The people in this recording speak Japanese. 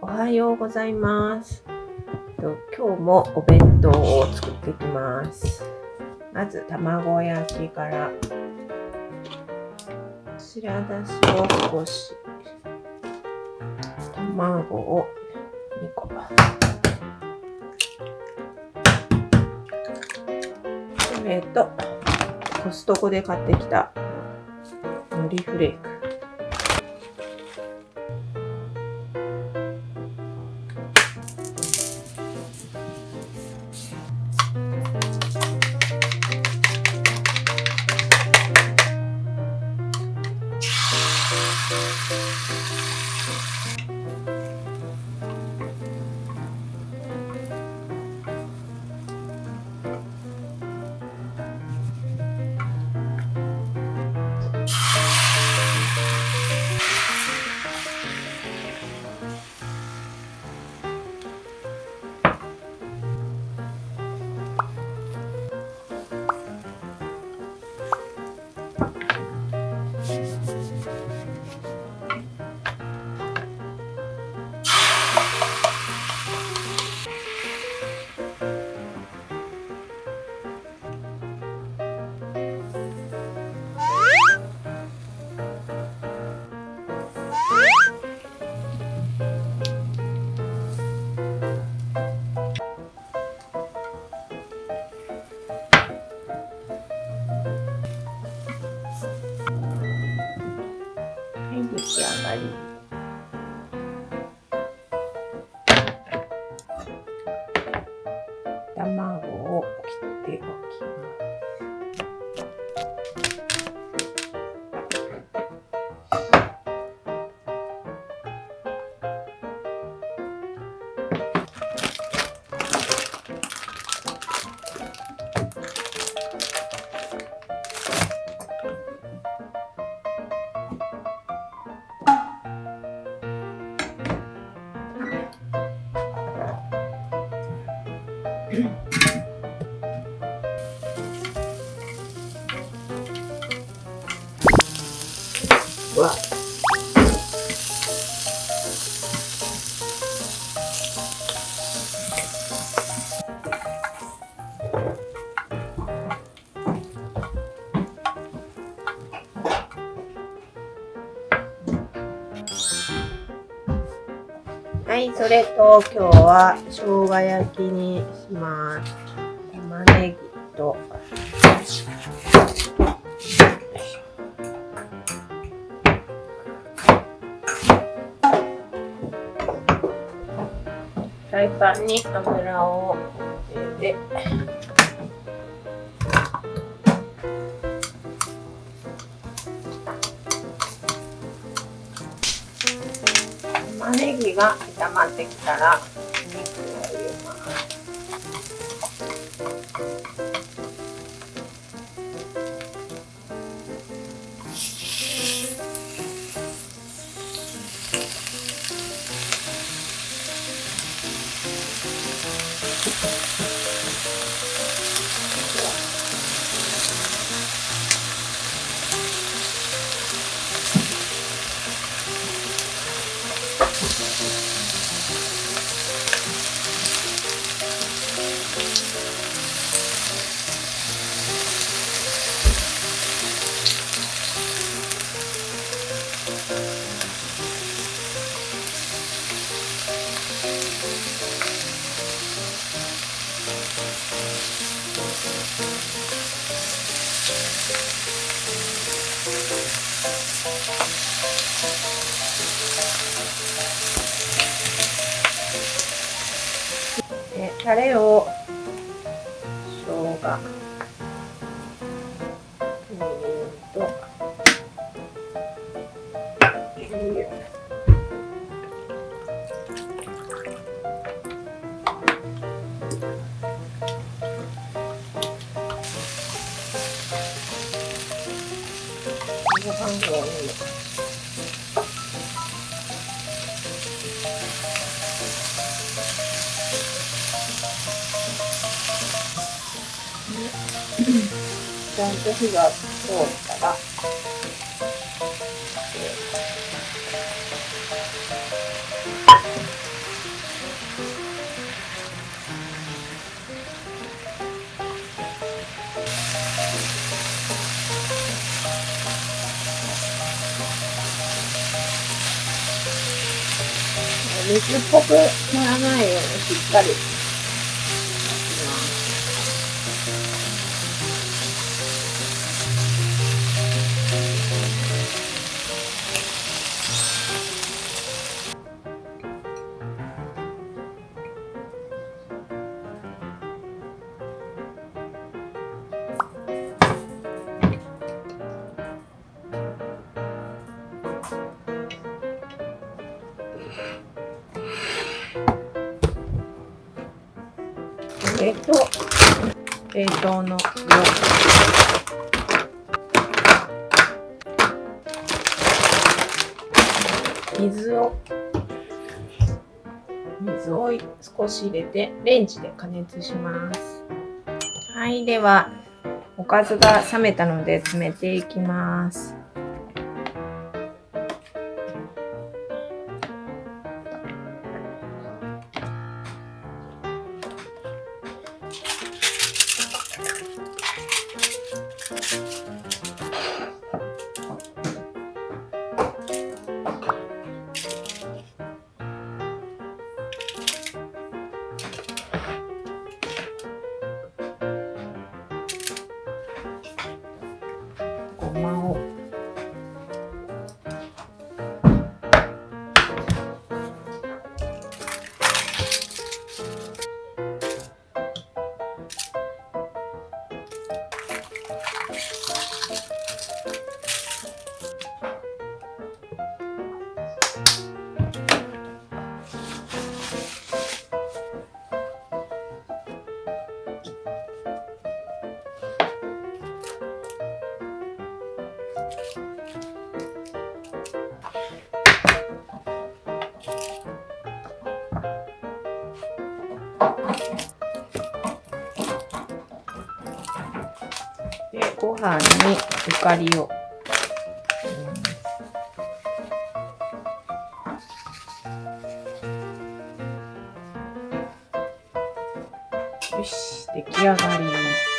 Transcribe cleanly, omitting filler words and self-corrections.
おはようございます。今日もお弁当を作っていきます。まず卵焼きから白だしを少し、卵を2個、それとコストコで買ってきたのりフレーク、出来上がり。卵を切っておきます。わはい、それと今日は生姜焼きにします。玉ねぎとフライパンに油を入れて玉ねぎが炒まってきたら肉を入れます。タレを生姜、みりんと醤油、ご飯を入れます。ちゃんと火が通ったら、水っぽくならないようにしっかり冷凍の水を少し入れてレンジで加熱します。はい、ではおかずが冷めたので詰めていきます。ごまをでご飯にゆかりをよし、出来上がり。